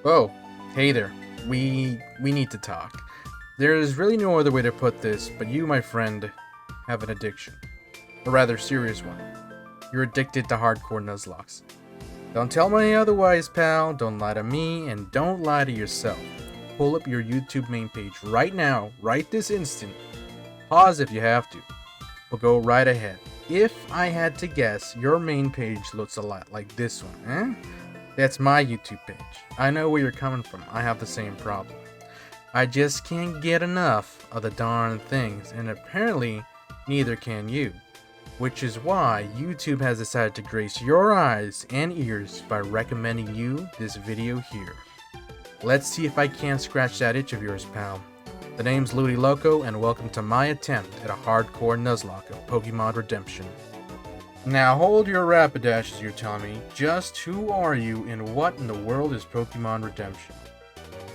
Oh, hey there. We need to talk. There's really no other way to put this, but you, my friend, have an addiction. A rather serious one. You're addicted to hardcore Nuzlocks. Don't tell me otherwise, pal. Don't lie to me, and don't lie to yourself. Pull up your YouTube main page right now, right this instant. Pause if you have to. We'll go right ahead. If I had to guess, your main page looks a lot like this one, eh? That's my YouTube page. I know where you're coming from. I have the same problem. I just can't get enough of the darn things, and apparently, neither can you. Which is why YouTube has decided to grace your eyes and ears by recommending you this video here. Let's see if I can't scratch that itch of yours, pal. The name's Ludiloco, and welcome to my attempt at a hardcore Nuzlocke of Pokemon Redemption. Now hold your rapidashes, you're telling me. Just who are you and what in the world is Pokemon Redemption?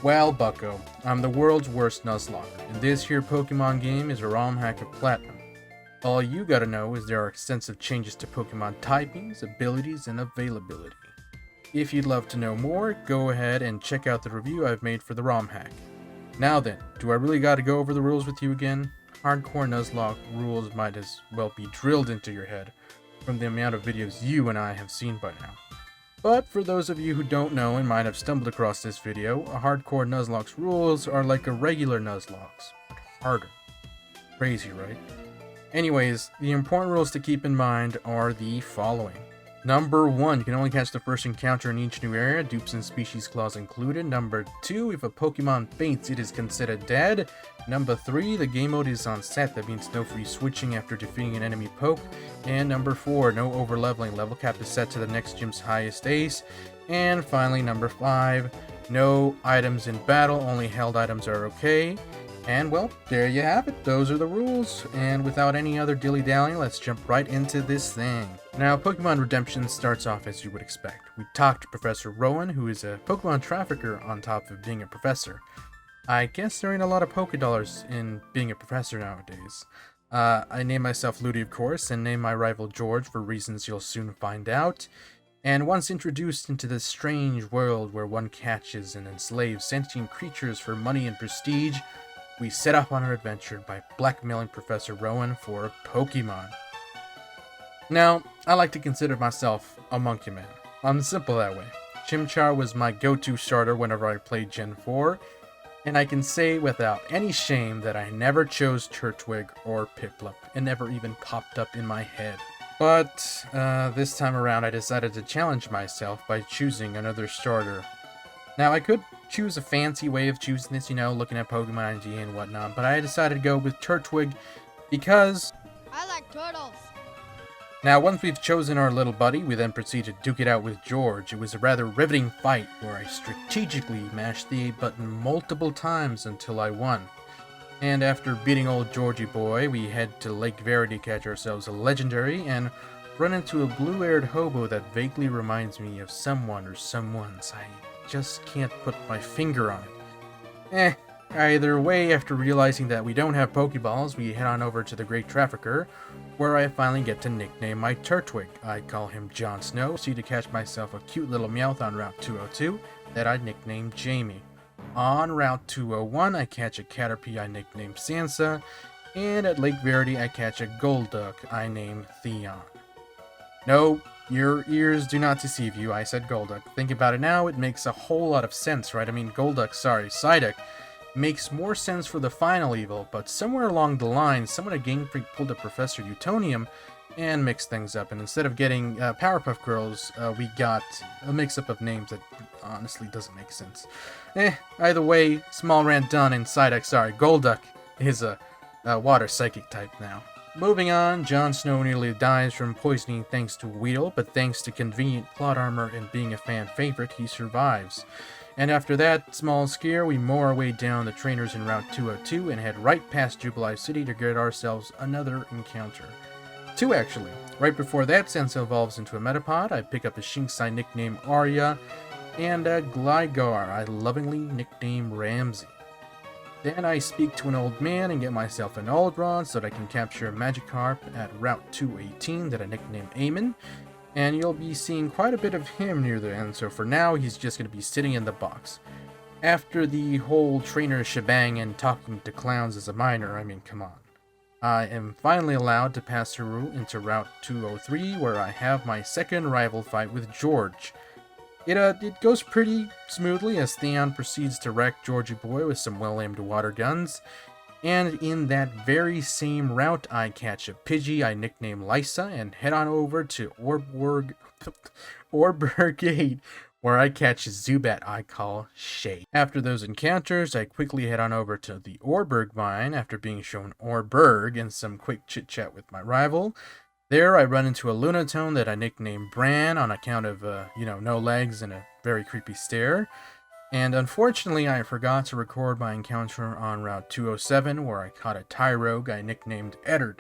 Well, bucko, I'm the world's worst Nuzlocke, and this here Pokemon game is a ROM hack of Platinum. All you gotta know is there are extensive changes to Pokemon typings, abilities, and availability. If you'd love to know more, go ahead and check out the review I've made for the ROM hack. Now then, do I really gotta go over the rules with you again? Hardcore Nuzlocke rules might as well be drilled into your head from the amount of videos you and I have seen by now. But for those of you who don't know and might have stumbled across this video, a hardcore Nuzlocke's rules are like a regular Nuzlocke's, but harder. Crazy, right? Anyways, the important rules to keep in mind are the following. Number 1, you can only catch the first encounter in each new area, dupes and species clause included. Number 2, if a Pokemon faints, it is considered dead. Number 3, the game mode is on set, that means no free switching after defeating an enemy poke. And number 4, no over-leveling, level cap is set to the next gym's highest ace. And finally, number 5, no items in battle, only held items are okay. And well, there you have it. Those are the rules. And without any other dilly-dallying, let's jump right into this thing. Now, Pokemon Redemption starts off as you would expect. We talk to Professor Rowan, who is a Pokemon trafficker on top of being a professor. I guess there ain't a lot of Pokédollars in being a professor nowadays. I name myself Ludi, of course, and name my rival George for reasons you'll soon find out. And once introduced into this strange world where one catches and enslaves sentient creatures for money and prestige, we set off on our adventure by blackmailing Professor Rowan for Pokemon. Now, I like to consider myself a monkey man. I'm simple that way. Chimchar was my go-to starter whenever I played Gen 4, and I can say without any shame that I never chose Turtwig or Piplup. It never even popped up in my head. But this time around I decided to challenge myself by choosing another starter. Now, I could choose a fancy way of choosing this, looking at Pokemon ID and whatnot, but I decided to go with Turtwig because I like turtles. Now, once we've chosen our little buddy, we then proceed to duke it out with George. It was a rather riveting fight where I strategically mashed the A button multiple times until I won. And after beating old Georgie boy, we head to Lake Verity to catch ourselves a legendary and run into a blue-haired hobo that vaguely reminds me of someone or someone's. I just can't put my finger on it. Either way, after realizing that we don't have Pokeballs, we head on over to the Great Trafficker, where I finally get to nickname my Turtwig. I call him Jon Snow, see to catch myself a cute little Meowth on Route 202 that I nicknamed Jamie. On Route 201, I catch a Caterpie I nicknamed Sansa, and at Lake Verity, I catch a Golduck I name Theon. No, your ears do not deceive you, I said Golduck. Think about it now, it makes a whole lot of sense, right? I mean, Psyduck makes more sense for the final evil, but somewhere along the line, someone at Game Freak pulled a Professor Utonium and mixed things up, and instead of getting Powerpuff Girls, we got a mix-up of names that honestly doesn't make sense. Either way, small rant done, and Golduck is a water psychic type now. Moving on, Jon Snow nearly dies from poisoning thanks to Weedle, but thanks to convenient plot armor and being a fan favorite, he survives. And after that small scare, we mow our way down the trainers in Route 202 and head right past Jubilee City to get ourselves another encounter. 2 actually. Right before that, Senso evolves into a Metapod. I pick up a Shinx I nickname Arya, and a Gligar I lovingly nickname Ramsey. Then I speak to an old man and get myself an Aldron so that I can capture a Magikarp at Route 218 that I nickname Eamon. and you'll be seeing quite a bit of him near the end, so for now he's just going to be sitting in the box. After the whole trainer shebang and talking to clowns as a minor, I mean, come on. I am finally allowed to pass through into Route 203, where I have my second rival fight with George. It goes pretty smoothly as Theon proceeds to wreck Georgie Boy with some well-aimed water guns. And in that very same route, I catch a Pidgey I nickname Lysa and head on over to Orberg Gate, where I catch a Zubat I call Shay. After those encounters, I quickly head on over to the Orberg mine after being shown Orberg and some quick chit-chat with my rival. There, I run into a Lunatone that I nicknamed Bran on account of, no legs and a very creepy stare. And unfortunately, I forgot to record my encounter on Route 207, where I caught a Tyrogue I nicknamed Eterna.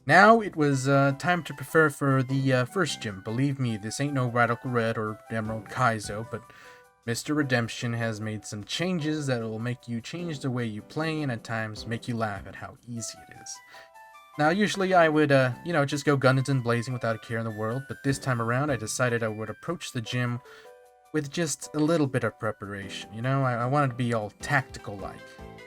Now it was time to prepare for the first gym. Believe me, this ain't no Radical Red or Emerald Kaizo, but Mr. Redemption has made some changes that will make you change the way you play and at times make you laugh at how easy it is. Now, usually I would, just go guns and blazing without a care in the world, but this time around I decided I would approach the gym with just a little bit of preparation. I wanted to be all tactical-like.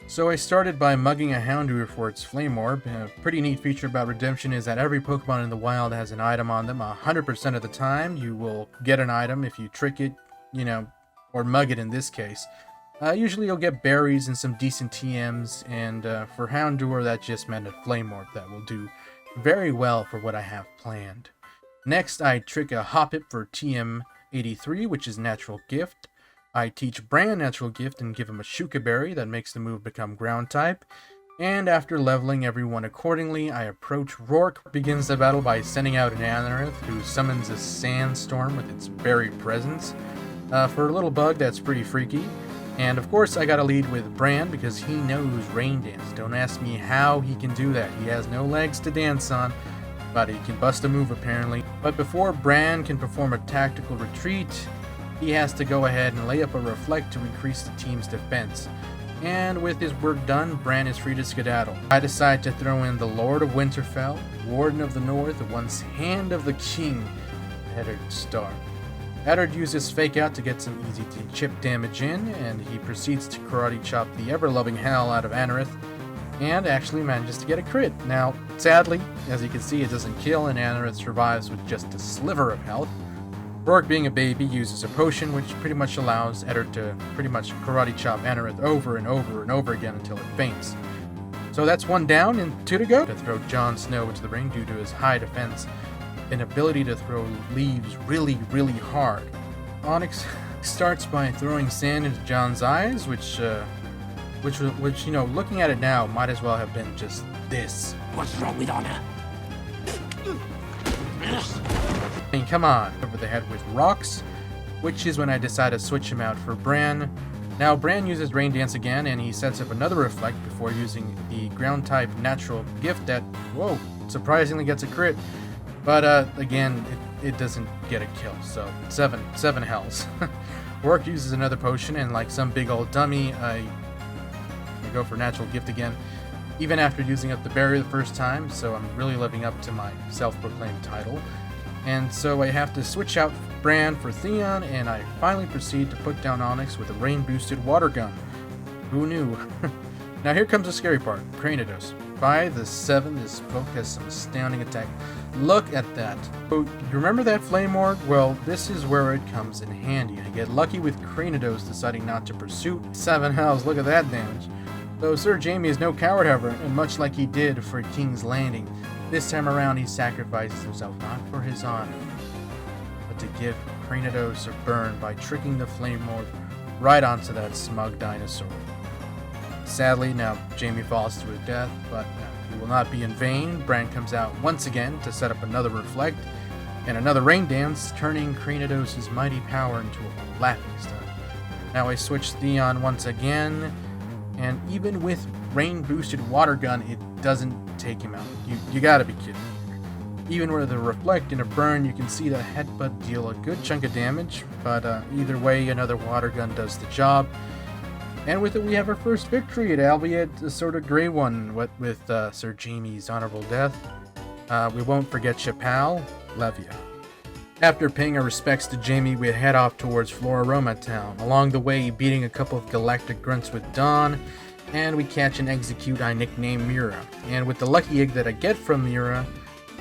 So I started by mugging a Houndour for its Flame Orb. A pretty neat feature about Redemption is that every Pokemon in the wild has an item on them. 100% of the time, you will get an item if you trick it, or mug it in this case. Usually you'll get berries and some decent TMs, and for Houndour that just meant a Flame Orb that will do very well for what I have planned. Next, I trick a Hoppip for TM83, which is Natural Gift. I teach Bran Natural Gift and give him a Shuka Berry that makes the move become Ground type. And after leveling everyone accordingly, I approach Rourke. Begins the battle by sending out an Anorith, who summons a Sandstorm with its very presence. For a little bug, that's pretty freaky. And of course, I gotta lead with Bran because he knows Rain Dance. Don't ask me how he can do that. He has no legs to dance on, but he can bust a move apparently. But before Bran can perform a tactical retreat, he has to go ahead and lay up a Reflect to increase the team's defense. And with his work done, Bran is free to skedaddle. I decide to throw in the Lord of Winterfell, Warden of the North, once Hand of the King, Eddard Stark. Eddard uses Fake Out to get some easy chip damage in, and he proceeds to karate chop the ever-loving hell out of Anorith, and actually manages to get a crit. Now, sadly, as you can see, it doesn't kill, and Anorith survives with just a sliver of health. Rourke, being a baby, uses a potion which pretty much allows Eddard to pretty much karate chop Anorith over and over and over again until it faints. So that's one down and two to go. To throw Jon Snow into the ring due to his high defense and ability to throw leaves really, really hard. Onyx starts by throwing sand into Jon's eyes, which looking at it now, might as well have been just this. What's wrong with honor? I mean, come on. Over the head with rocks, which is when I decide to switch him out for Bran. Now, Bran uses Rain Dance again, and he sets up another Reflect before using the Ground-type Natural Gift that, surprisingly gets a crit. But, again, it doesn't get a kill, so 7 hells. Rourke uses another potion, and like some big old dummy, I go for Natural Gift again, even after using up the berry the first time, so I'm really living up to my self-proclaimed title. And so I have to switch out Bran for Theon, and I finally proceed to put down Onyx with a rain-boosted water gun. Who knew? Now here comes the scary part, Cranidos. By the 7, this book has some astounding attack. Look at that. So, you remember that Flame Orb? Well, this is where it comes in handy. I get lucky with Cranidos deciding not to pursue 7 hells. Look at that damage. Though Sir Jaime is no coward, however, and much like he did for King's Landing, this time around he sacrifices himself not for his honor, but to give Cranidos a burn by tricking the Flame Orb right onto that smug dinosaur. Sadly, now Jaime falls to his death, but he will not be in vain. Bran comes out once again to set up another Reflect and another Rain Dance, turning Cranidos' mighty power into a laughingstock. Now I switch Theon once again, and even with rain-boosted water gun, it doesn't take him out. You gotta be kidding me. Even with a Reflect and a Burn, you can see the Headbutt deal a good chunk of damage, but either way, another water gun does the job. And with it, we have our first victory, albeit a sort of gray one, with Sir Jaime's honorable death. We won't forget Chapal, love ya. After paying our respects to Jamie, we head off towards Floraroma Town, along the way beating a couple of Galactic grunts with Dawn, and we catch and execute I nickname Mira. And with the lucky egg that I get from Mira,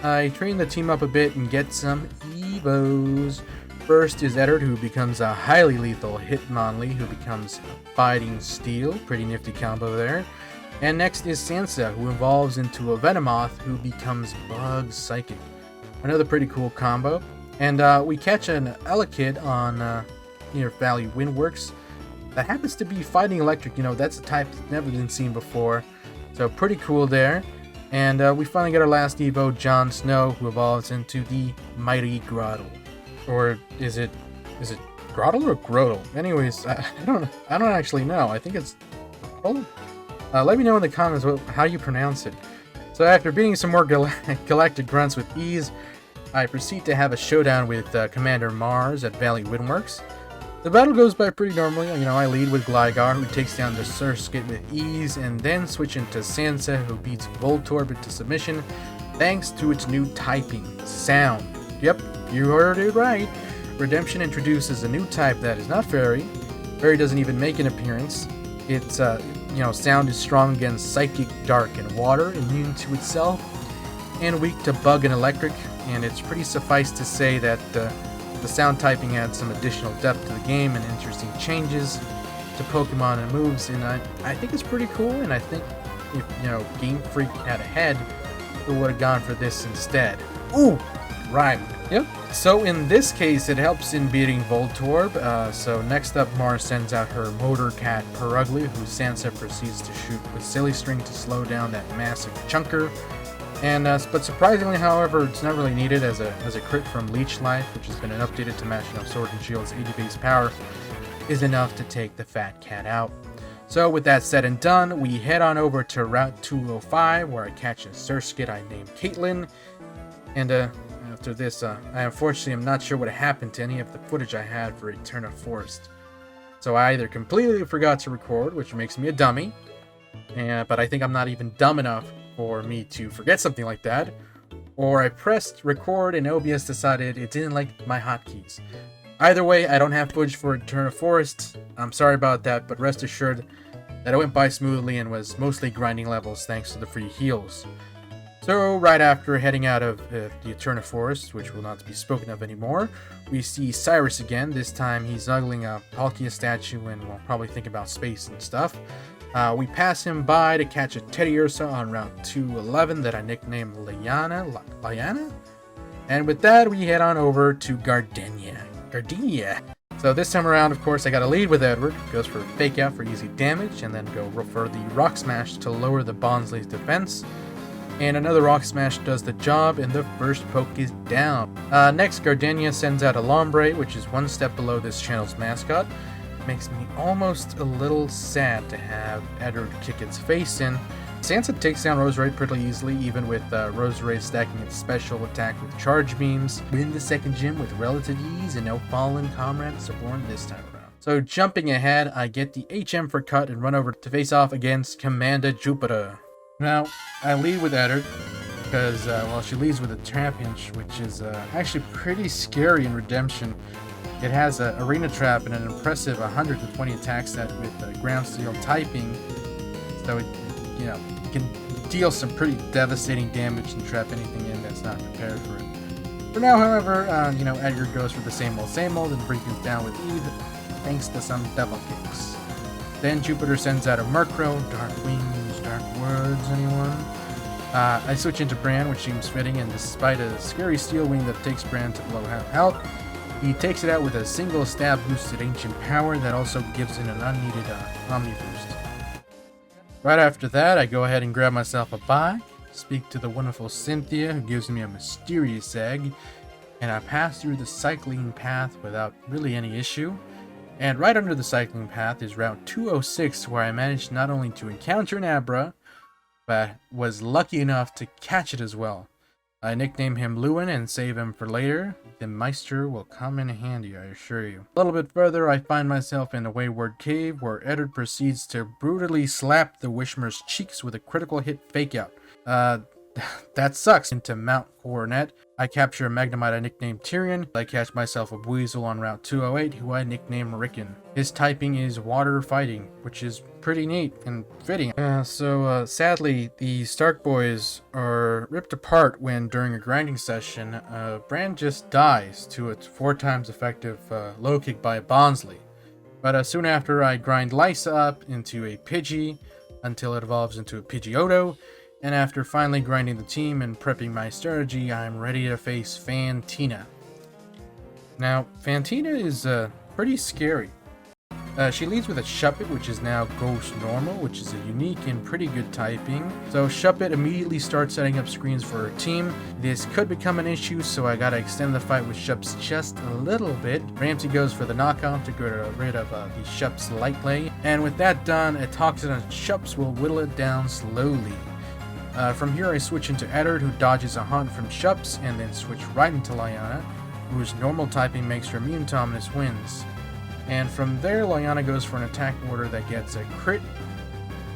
I train the team up a bit and get some Evos. First is Eterna, who becomes a highly lethal Hitmonlee, who becomes Fighting Steel, pretty nifty combo there. And next is Sansa, who evolves into a Venomoth, who becomes Bug Psychic. Another pretty cool combo. And we catch an Elekid on near Valley Windworks that happens to be Fighting Electric. You know, that's a type that's never been seen before. So pretty cool there. And we finally get our last Evo, Jon Snow, who evolves into the Mighty Grottle. Or is it Grottle or Grotle? Anyways, I don't actually know. I think it's Grotle. Let me know in the comments how you pronounce it. So after beating some more Galactic grunts with ease, I proceed to have a showdown with Commander Mars at Valley Windworks. The battle goes by pretty normally. You know, I lead with Gligar, who takes down the Surskit with ease, and then switch into Sansa, who beats Voltorb into submission, thanks to its new typing, Sound. Yep, you heard it right. Redemption introduces a new type that is not Fairy. Fairy doesn't even make an appearance. It's, Sound is strong against Psychic, Dark, and Water, immune to itself, and weak to Bug and Electric, and it's pretty suffice to say that the Sound typing adds some additional depth to the game and interesting changes to Pokemon and moves, and I think it's pretty cool, and I think if, Game Freak had a head, it would have gone for this instead. Ooh! Right. Yep. So in this case, it helps in beating Voltorb. So next up, Mars sends out her Motor Cat Perugly, who Sansa proceeds to shoot with Silly String to slow down that massive chunker. And but surprisingly, however, it's not really needed as a crit from Leech Life, which has been updated to match Sword and Shield's 80 base power, is enough to take the fat cat out. So with that said and done, we head on over to Route 205, where I catch a Surskit I named Caitlin. And after this, I unfortunately am not sure what happened to any of the footage I had for Eterna Forest. So I either completely forgot to record, which makes me a dummy, but I think I'm not even dumb enough for me to forget something like that, or I pressed record and OBS decided it didn't like my hotkeys. Either way, I don't have footage for Eterna Forest. I'm sorry about that, but rest assured that it went by smoothly and was mostly grinding levels thanks to the free heals. So right after heading out of the Eterna Forest, which will not be spoken of anymore, we see Cyrus again. This time he's snuggling a Palkia statue and will probably think about space and stuff. We pass him by to catch a Teddiursa on Route 211 that I nicknamed Liana? And with that, we head on over to Gardenia. So this time around, of course, I got a lead with Edward. Goes for a Fake Out for easy damage, and then go for the Rock Smash to lower the Bonsly's defense. And another Rock Smash does the job, and the first poke is down. Next, Gardenia sends out a Lombre, which is one step below this channel's mascot. Makes me almost a little sad to have Edward kick its face in. Sansa takes down Roserade pretty easily, even with Roserade stacking its special attack with charge beams. Win the second gym with relative ease, and no fallen comrades are born this time around. So jumping ahead, I get the HM for cut and run over to face off against Commander Jupiter. Now, I lead with Eddard, because, she leads with a Trap Pinch, which is actually pretty scary in Redemption. It has an Arena Trap and an impressive 120 attack set with Ground Steel typing, so it, you can deal some pretty devastating damage and trap anything in that's not prepared for it. For now, however, Edgar goes for the same old and brings him down with Eve, thanks to some devil kicks. Then Jupiter sends out a Murkrow, Dark Wings, Dark Words, anyone? I switch into Bran, which seems fitting, and despite a scary Steel Wing that takes Bran to below half health, he takes it out with a single stab boosted Ancient Power that also gives it an unneeded Omni boost. Right after that, I go ahead and grab myself a bike, speak to the wonderful Cynthia, who gives me a mysterious egg, and I pass through the cycling path without really any issue. And right under the cycling path is Route 206, where I managed not only to encounter an Abra, but was lucky enough to catch it as well. I nickname him Lewin and save him for later. The Meister will come in handy, I assure you. A little bit further, I find myself in a wayward cave where Eddard proceeds to brutally slap the Wishmer's cheeks with a critical hit Fake Out. That sucks. Into Mount Coronet. I capture a Magnemite I nicknamed Tyrion. I catch myself a Weasel on Route 208 who I nicknamed Rickon. His typing is Water Fighting, which is pretty neat and fitting. Sadly, the Stark boys are ripped apart when during a grinding session, Bran just dies to its 4 times effective low kick by Bonsley. But soon after, I grind Lysa up into a Pidgey until it evolves into a Pidgeotto. And after finally grinding the team and prepping my strategy, I'm ready to face Fantina. Now, Fantina is pretty scary. She leads with a Shuppet, which is now Ghost Normal, which is a unique and pretty good typing. So Shuppet immediately starts setting up screens for her team. This could become an issue, so I gotta extend the fight with Shups just a little bit. Ramsey goes for the knockoff to get rid of the Shups light lay. And with that done, a Toxin on Shups will whittle it down slowly. From here I switch into Eddard, who dodges a hunt from Shups, and then switch right into Lyanna, whose normal typing makes her immune to ominous winds. And from there, Lyanna goes for an attack order that gets a crit,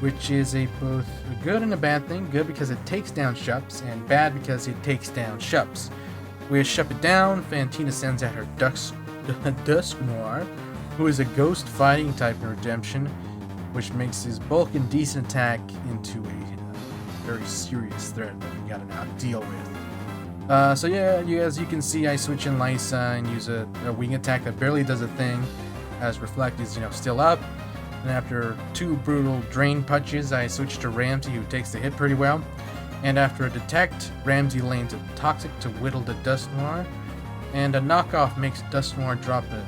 which is both a good and a bad thing. Good because it takes down Shups, and bad because it takes down Shups. With Shuppet down, Fantina sends out her Dusknoir, who is a ghost fighting type in Redemption, which makes his bulk and decent attack into a very serious threat that we gotta now deal with. As you can see, I switch in Lysa and use a wing attack that barely does a thing, as Reflect is, still up. And after 2 brutal drain punches, I switch to Ramsey, who takes the hit pretty well. And after a Detect, Ramsey lanes a Toxic to whittle the Dusknoir. And a knockoff makes Dusknoir drop an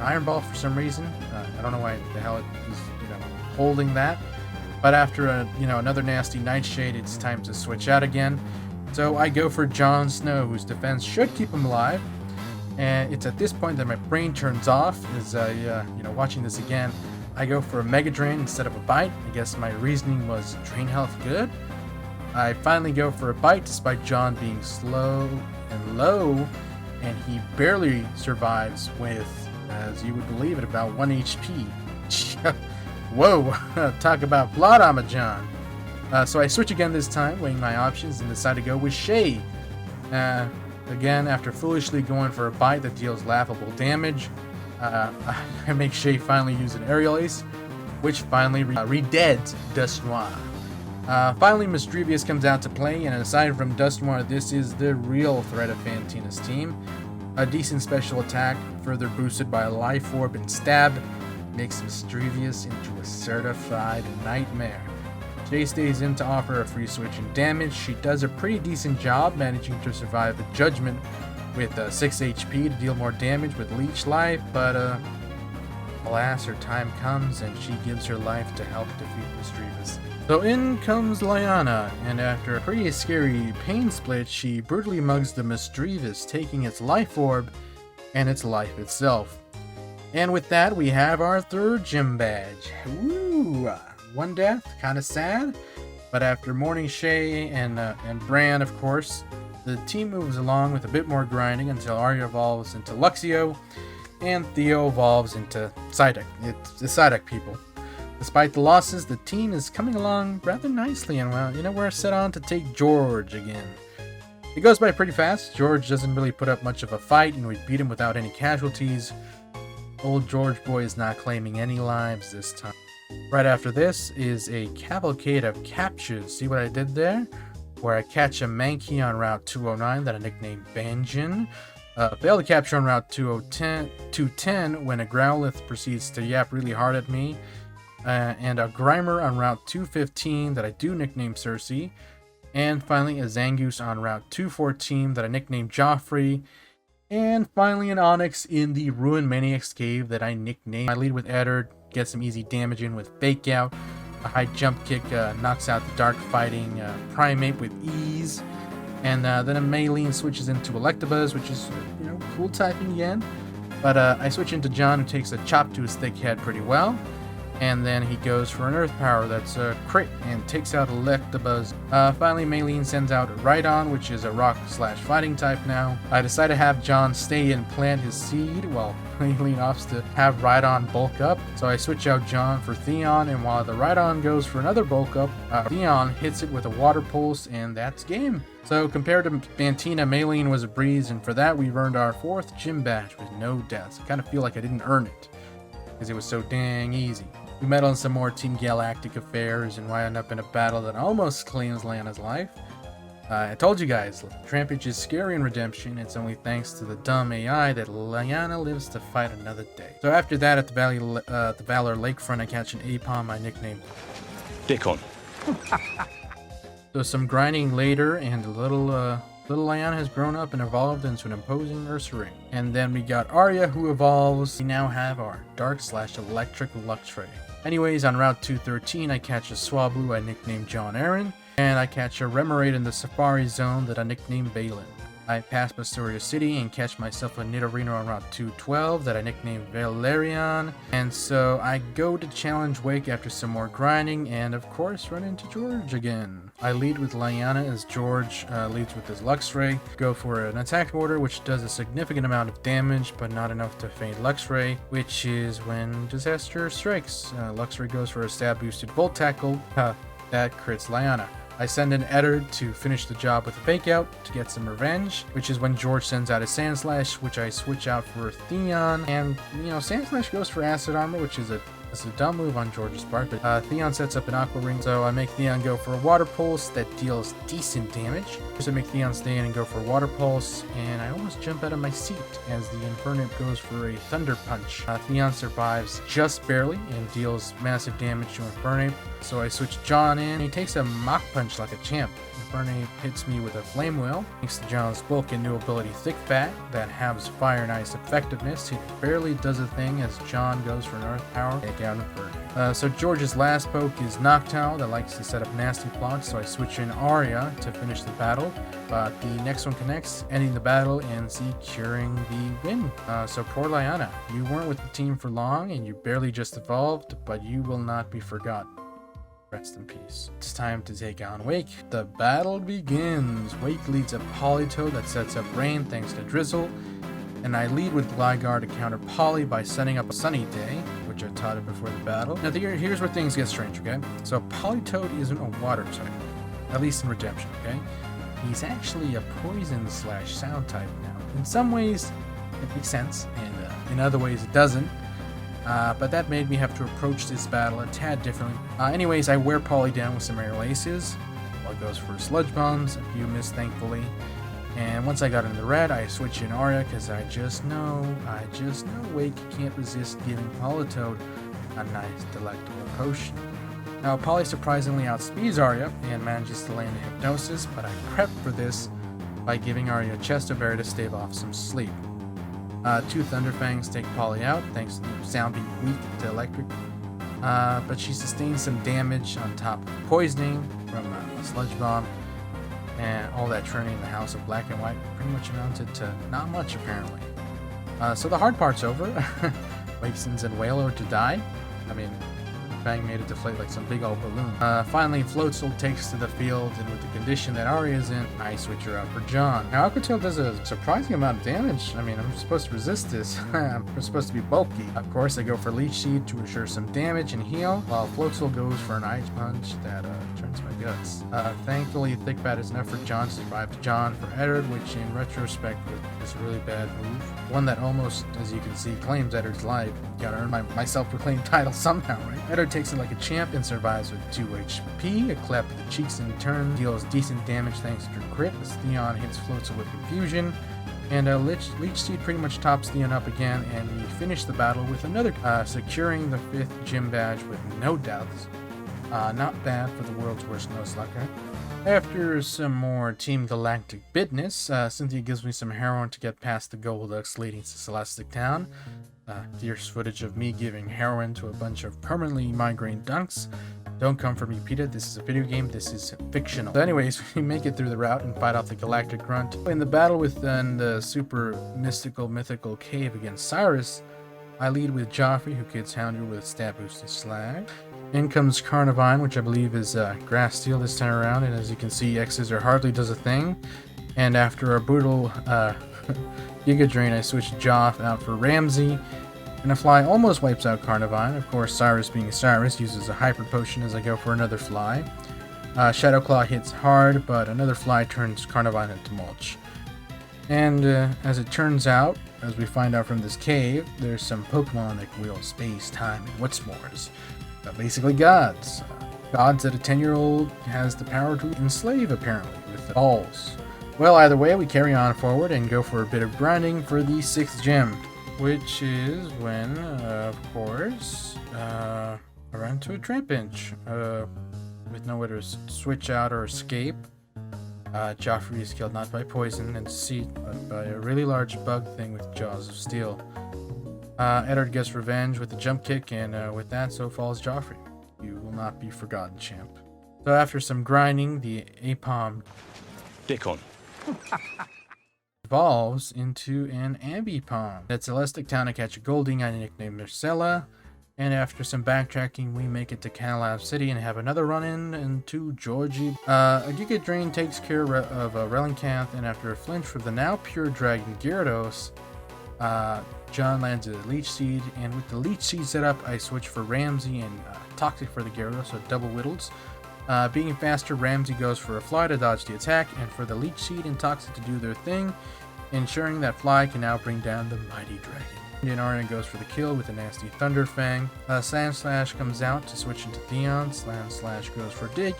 Iron Ball for some reason. I don't know why the hell it is, holding that. But after another nasty Nightshade, it's time to switch out again. So I go for Jon Snow, whose defense should keep him alive. And it's at this point that my brain turns off, as watching this again. I go for a Mega Drain instead of a Bite. I guess my reasoning was drain health good. I finally go for a Bite despite Jon being slow and low, and he barely survives with, as you would believe it, about 1 HP. Whoa, talk about plot armor, Jon. So I switch again this time, weighing my options, and decide to go with Shay. Again, after foolishly going for a Bite that deals laughable damage, I make Shay finally use an Aerial Ace, which finally redeads Dusknoir. Finally, Misdrevious comes out to play, and aside from Dusknoir, this is the real threat of Fantina's team. A decent special attack, further boosted by a Life Orb and Stab, makes Misdrevious into a certified nightmare. Shay stays in to offer a free switch in damage. She does a pretty decent job managing to survive the Judgment with 6 HP to deal more damage with Leech Life, but alas, her time comes and she gives her life to help defeat Misdrevious. So in comes Lyanna, and after a pretty scary pain split, she brutally mugs the Misdrevious, taking its Life Orb and its life itself. And with that, we have our 3rd gym badge. Woo! 1 death, kind of sad. But after mourning Shay and Bran, of course, the team moves along with a bit more grinding until Arya evolves into Luxio, and Theo evolves into Psyduck. It's the Psyduck people. Despite the losses, the team is coming along rather nicely, and we're set on to take George again. It goes by pretty fast. George doesn't really put up much of a fight, and we beat him without any casualties. Old George boy is not claiming any lives this time. Right after this is a cavalcade of captures. See what I did there? Where I catch a Mankey on Route 209 that I nicknamed Banjin. Fail to capture on Route 210 when a Growlithe proceeds to yap really hard at me. And a Grimer on Route 215 that I do nickname Cersei. And finally a Zangoose on Route 214 that I nicknamed Joffrey. And finally an Onyx in the Ruin Maniac's Cave that I nicknamed. I lead with Eddard, get some easy damage in with Fake Out. A high jump kick knocks out the Dark Fighting Primate with ease. And then a Maylene switches into Electabuzz, which is, cool typing again. But I switch into John, who takes a chop to his thick head pretty well. And then he goes for an Earth Power that's a crit and takes out Electabuzz. Finally, Maylene sends out Rhydon, which is a rock/fighting type now. I decide to have John stay and plant his seed while Maylene opts to have Rhydon bulk up. So I switch out John for Theon, and while the Rhydon goes for another bulk up, Theon hits it with a Water Pulse, and that's game. So compared to Bantina, Maylene was a breeze, and for that we've earned our 4th gym badge with no deaths. I kind of feel like I didn't earn it, because it was so dang easy. We met on some more Team Galactic affairs and wound up in a battle that almost claims Lyanna's life. I told you guys, Trampage is scary in Redemption. It's only thanks to the dumb AI that Lyanna lives to fight another day. So after that, at the Valor Lakefront, I catch an Apom I nicknamed Dickon. So some grinding later, and little Lyanna has grown up and evolved into an imposing Ursaring. And then we got Arya, who evolves. We now have our Dark/Electric Luxray. Anyways, on Route 213, I catch a Swablu I nicknamed John Aaron, and I catch a Remoraid in the Safari Zone that I nicknamed Balin. I pass Pastoria City and catch myself a Nidorino on Route 212 that I nicknamed Valerian. And so I go to challenge Wake after some more grinding, and of course run into George again. I lead with Lyanna as George leads with his Luxray. Go for an attack order which does a significant amount of damage, but not enough to fade Luxray, which is when disaster strikes. Luxray goes for a stab boosted Volt Tackle. That crits Lyanna. I send in Etter to finish the job with a Fake Out to get some revenge, which is when George sends out a Sandslash, which I switch out for Theon. And, Sandslash goes for Acid Armor, which is a dumb move on George's part, but Theon sets up an Aqua Ring, so I make Theon go for a Water Pulse that deals decent damage. So I make Theon stay in and go for a Water Pulse, and I almost jump out of my seat as the Infernape goes for a Thunder Punch. Theon survives just barely and deals massive damage to Infernape, so I switch John in. He takes a Mach Punch like a champ. Infernape hits me with a Flame Wheel. Thanks to John's bulk and new ability Thick Fat that halves Fire and Ice effectiveness, it barely does a thing as John goes for an Earth Power. Take out Infernape. So George's last poke is Noctowl that likes to set up nasty plots, so I switch in Arya to finish the battle. But the next one connects, ending the battle and securing the win. So poor Lyanna, you weren't with the team for long and you barely just evolved, but you will not be forgotten. Rest in peace. It's time to take on Wake. The battle begins. Wake leads a Politoed that sets up Rain thanks to Drizzle, and I lead with Gligar to counter Poly by setting up a Sunny Day, which I taught it before the battle. Now here's where things get strange, okay? So Politoed isn't a water type, at least in Redemption, okay? He's actually a Poison/Sound type now. In some ways, it makes sense, and in other ways it doesn't. But that made me have to approach this battle a tad differently. Anyways, I wear Poly down with some aerial aces. While it goes for Sludge Bombs, a few miss thankfully. And once I got into the red, I switch in Arya because I just know Wake can't resist giving Politoed a nice delectable potion. Now Poly surprisingly outspeeds Arya and manages to land a Hypnosis, but I prep for this by giving Arya a Chesto Berry to stave off some sleep. 2 Thunderfangs take Poly out, thanks to the sound being weak to electric. But she sustains some damage on top of poisoning from a Sludge Bomb, and all that training in the House of Black and White pretty much amounted to not much apparently. So the hard part's over. Wake sends in Wailord to die. I mean, Fang made it deflate like some big old balloon. Finally, Floatzel takes to the field, and with the condition that Arya's in, I switch her out for John. Now, Aquatail does a surprising amount of damage. I mean, I'm supposed to resist this. I'm supposed to be bulky. Of course, I go for Leech Seed to assure some damage and heal, while Floatzel goes for an Ice Punch that turns my guts. Thankfully, Thick Fat is enough for John to survive John for Eddard, which in retrospect is a really bad move. One that almost, as you can see, claims Eddard's life. Gotta earn my self-proclaimed title somehow, right? Eddard takes it like a champ and survives with 2 HP. A clap to the cheeks in turn deals decent damage thanks to crit as Theon hits Floatzel with Confusion. And Leech Seed pretty much tops Theon up again, and we finish the battle with another securing the 5th gym badge with no doubts. Not bad for the world's worst Nuzlocke. After some more Team Galactic business, Cynthia gives me some heroin to get past the Golducks leading to Celestic Town. Fierce footage of me giving heroin to a bunch of permanently migraine dunks. Don't come for me, Peter. This is a video game. This is fictional. So anyways, we make it through the route and fight off the Galactic Grunt. In the battle within the super mythical cave against Cyrus, I lead with Joffrey, who gets hounded with stab boosted slag. In comes Carnivine, which I believe is Grass Steel this time around, and as you can see, X-Scissor hardly does a thing. And after a brutal Giga Drain, I switch Joff out for Ramsey, and a fly almost wipes out Carnivine. Of course, Cyrus, being Cyrus, uses a Hyper Potion as I go for another fly. Shadow Claw hits hard, but another fly turns Carnivine into mulch. And as it turns out, as we find out from this cave, there's some Pokemon that wield space, time, and what's more, basically gods. Gods that a 10-year-old has the power to enslave, apparently, with balls. Well, either way, we carry on forward and go for a bit of grinding for the 6th gem, which is when, of course, I run into a Trapinch, with nowhere to switch out or escape. Joffrey is killed not by poison and deceit, but by a really large bug thing with jaws of steel. Eddard gets revenge with a jump kick, and with that, so falls Joffrey. You will not be forgotten, champ. So after some grinding, the Apom Dickon evolves into an Ambipom. At Celestic Town, I catch a Golding I nicknamed Marcella. And after some backtracking, we make it to Canalab City and have another run-in into Georgie. A Giga Drain takes care of Relincanth, and after a flinch from the now pure Dragon Gyarados, John lands a Leech Seed, and with the Leech Seed set up, I switch for Ramsey and Toxic for the Gyarados, so double whittles. Being faster, Ramsey goes for a Fly to dodge the attack, and for the Leech Seed and Toxic to do their thing, ensuring that Fly can now bring down the mighty dragon. Arna goes for the kill with a nasty Thunder Fang. Sand Slash comes out to switch into Theon. Sand Slash goes for Dig.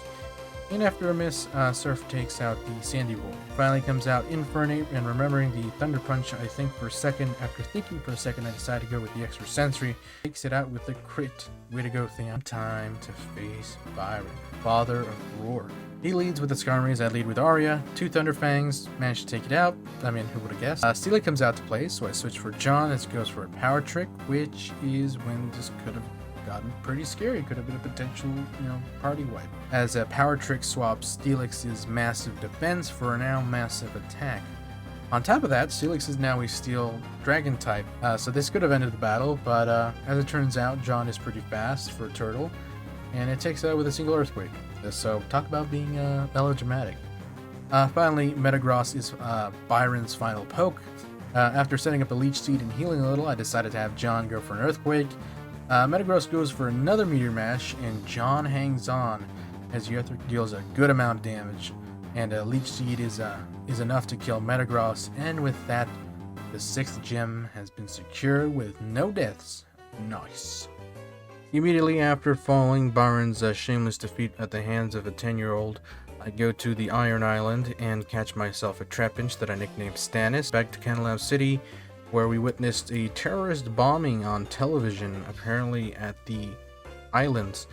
And after a miss, Surf takes out the Sandy Wolf. Finally comes out Infernate, and remembering the Thunder Punch, after thinking for a second, I decide to go with the extra Sensory. Takes it out with the crit. Way to go, Theon. Time to face Byron, Father of Roar. He leads with the Skarmories, I lead with Arya. 2 Thunder Fangs, managed to take it out. I mean, who would have guessed? Steely comes out to play, so I switch for John as it goes for a Power Trick, which is when this could have gotten pretty scary. Could have been a potential, party wipe. As a Power Trick swaps Steelix's massive defense for a now massive attack. On top of that, Steelix is now a Steel Dragon type, so this could have ended the battle, but as it turns out, John is pretty fast for a turtle, and it takes out with a single Earthquake. So talk about being melodramatic. Finally, Metagross is Byron's final poke. After setting up a Leech Seed and healing a little, I decided to have John go for an Earthquake. Metagross goes for another Meteor Mash, and John hangs on as the Earthquake deals a good amount of damage. And Leech Seed is enough to kill Metagross, and with that, the 6th gem has been secured with no deaths. Nice. Immediately after following Byron's shameless defeat at the hands of a 10-year-old, I go to the Iron Island and catch myself a Trapinch that I nicknamed Stannis, back to Canalab City, where we witnessed a terrorist bombing on television, apparently at the islands.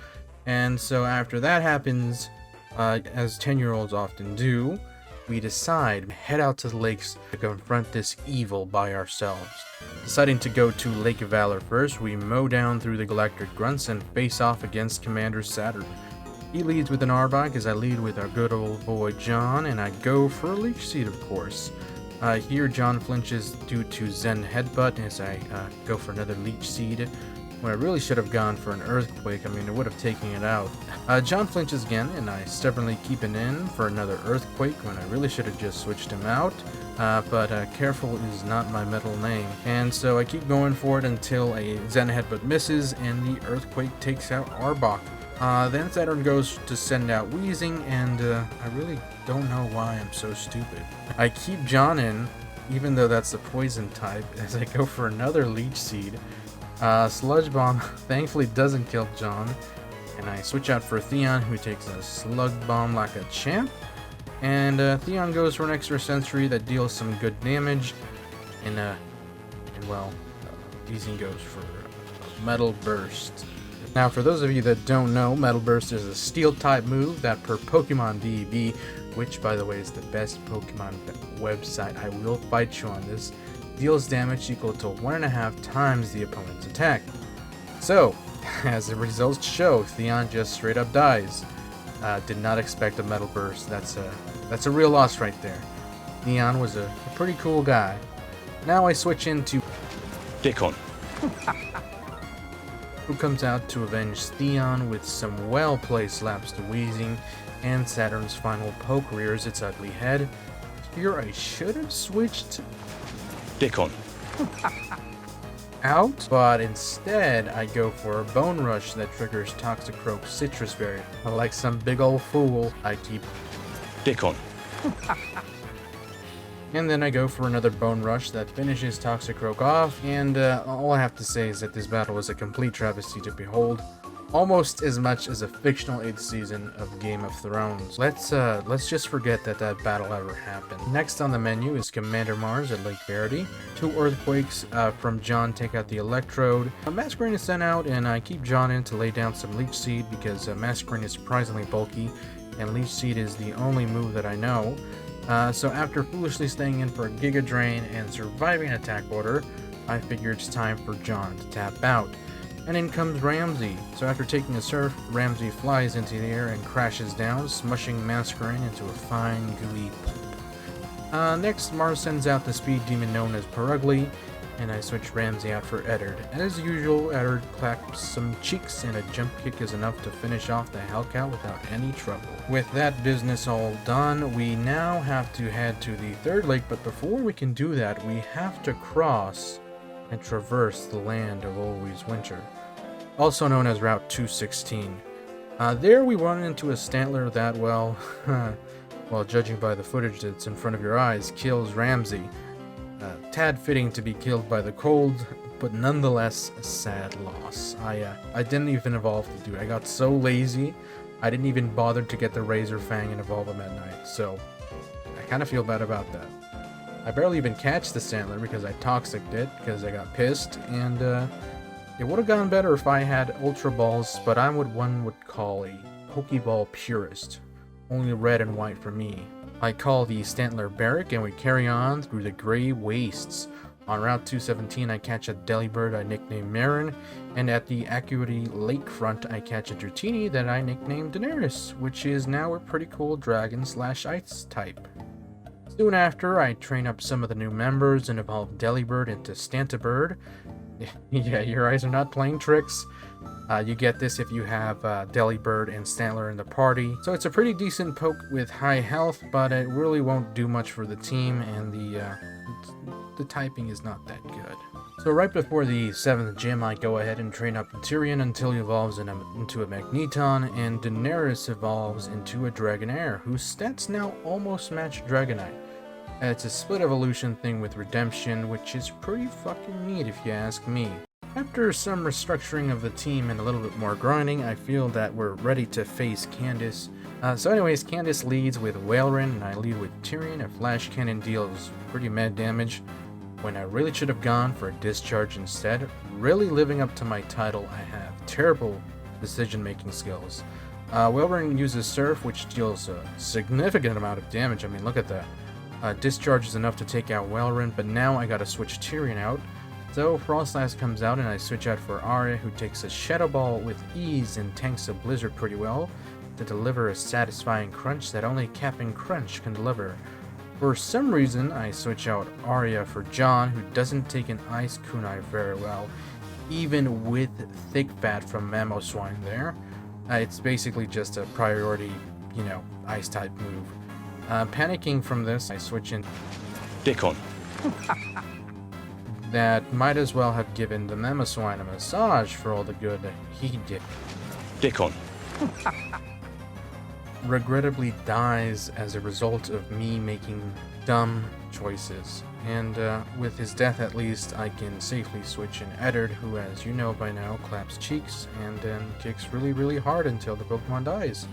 And so after that happens, as 10-year-olds often do, we decide to head out to the lakes to confront this evil by ourselves. Deciding to go to Lake of Valor first, we mow down through the Galactic Grunts and face off against Commander Saturn. He leads with an Arbok as I lead with our good old boy John, and I go for a Leech Seed, of course. Here John flinches due to Zen Headbutt as I go for another Leech Seed, when I really should have gone for an Earthquake. I mean, it would have taken it out. John flinches again, and I stubbornly keep it in for another Earthquake when I really should have just switched him out. But careful is not my middle name. And so I keep going for it until a Zen Headbutt misses, and the Earthquake takes out Arbok. Then Saturn goes to send out Wheezing, and I really don't know why I'm so stupid. I keep John in, even though that's the poison type, as I go for another Leech Seed. Sludge Bomb thankfully doesn't kill John, and I switch out for Theon, who takes a Slug Bomb like a champ. And Theon goes for an extra Sensory that deals some good damage, and Wheezing goes for Metal Burst. Now, for those of you that don't know, Metal Burst is a Steel-type move that per Pokemon DB, which, by the way, is the best Pokemon website, I will fight you on this, deals damage equal to 1.5 times the opponent's attack. So, as the results show, Theon just straight up dies. Did not expect a Metal Burst. That's a real loss right there. Theon was a pretty cool guy. Now I switch into Dickon. who comes out to avenge Theon with some well-placed slaps to Weezing, and Saturn's final poke rears its ugly head. Here I should have switched Dick on. out, but instead I go for a Bone Rush that triggers Toxicroak Citrus Berry. Like some big old fool, I keep Dick on. and then I go for another Bone Rush that finishes Toxicroak off, and all I have to say is that this battle is a complete travesty to behold. Almost as much as a fictional 8th season of Game of Thrones. Let's just forget that battle ever happened. Next on the menu is Commander Mars at Lake Verity. 2 Earthquakes from John take out the Electrode. Masquerain is sent out, and I keep John in to lay down some Leech Seed because Masquerain is surprisingly bulky, and Leech Seed is the only move that I know. So after foolishly staying in for a Giga Drain and surviving an attack order, I figure it's time for John to tap out. And in comes Ramsey. So after taking a surf, Ramsey flies into the air and crashes down, smushing Masquerain into a fine, gooey pulp. Next, Mars sends out the speed demon known as Perugly, and I switch Ramsey out for Eddard. As usual, Eddard claps some cheeks, and a jump kick is enough to finish off the Hellcat without any trouble. With that business all done, we now have to head to the 3rd lake, but before we can do that, we have to cross and traverse the land of Always Winter, also known as Route 216. There we run into a Stantler that, well, judging by the footage that's in front of your eyes, kills Ramsey. Tad fitting to be killed by the cold, but nonetheless a sad loss. I didn't even evolve the dude. I got so lazy, I didn't even bother to get the Razor Fang and evolve him at night, so I kind of feel bad about that. I barely even catch the Stantler because I toxiced it because I got pissed, and it would have gone better if I had Ultra Balls, but I'm what one would call a Pokeball purist. Only red and white for me. I call the Stantler Barrack, and we carry on through the Grey Wastes. On Route 217 I catch a Delibird I nicknamed Marin, and at the Acuity Lakefront I catch a Dratini that I nicknamed Daenerys, which is now a pretty cool dragon/ice type. Soon after, I train up some of the new members and evolve Delibird into Stantabird. Yeah, your eyes are not playing tricks. You get this if you have Delibird and Stantler in the party. So it's a pretty decent poke with high health, but it really won't do much for the team, and the typing is not that good. So right before the 7th gym, I go ahead and train up Tyrion until he evolves into a Magneton, and Daenerys evolves into a Dragonair, whose stats now almost match Dragonite. It's a split evolution thing with Redemption, which is pretty fucking neat if you ask me. After some restructuring of the team and a little bit more grinding, I feel that we're ready to face Candace. So anyways, Candace leads with Whaleren, and I lead with Tyrion. A Flash Cannon deals pretty mad damage, when I really should have gone for a Discharge instead. Really living up to my title, I have terrible decision-making skills. Whaleren uses Surf, which deals a significant amount of damage. I mean, look at that. Discharge is enough to take out Whaleren, but now I gotta switch Tyrion out. So Frostlass comes out, and I switch out for Arya, who takes a Shadow Ball with ease and tanks a Blizzard pretty well to deliver a satisfying crunch that only Captain Crunch can deliver. For some reason, I switch out Arya for John, who doesn't take an Ice Kunai very well, even with Thick Fat from Mamoswine there. It's basically just a priority, Ice-type move. Panicking from this, I switch in Dick on. That might as well have given the Mamoswine a massage for all the good that he did. Dick on. Regrettably dies as a result of me making dumb choices. And with his death at least, I can safely switch in Eddard, who, as you know by now, claps cheeks and then kicks really, really hard until the Pokemon dies.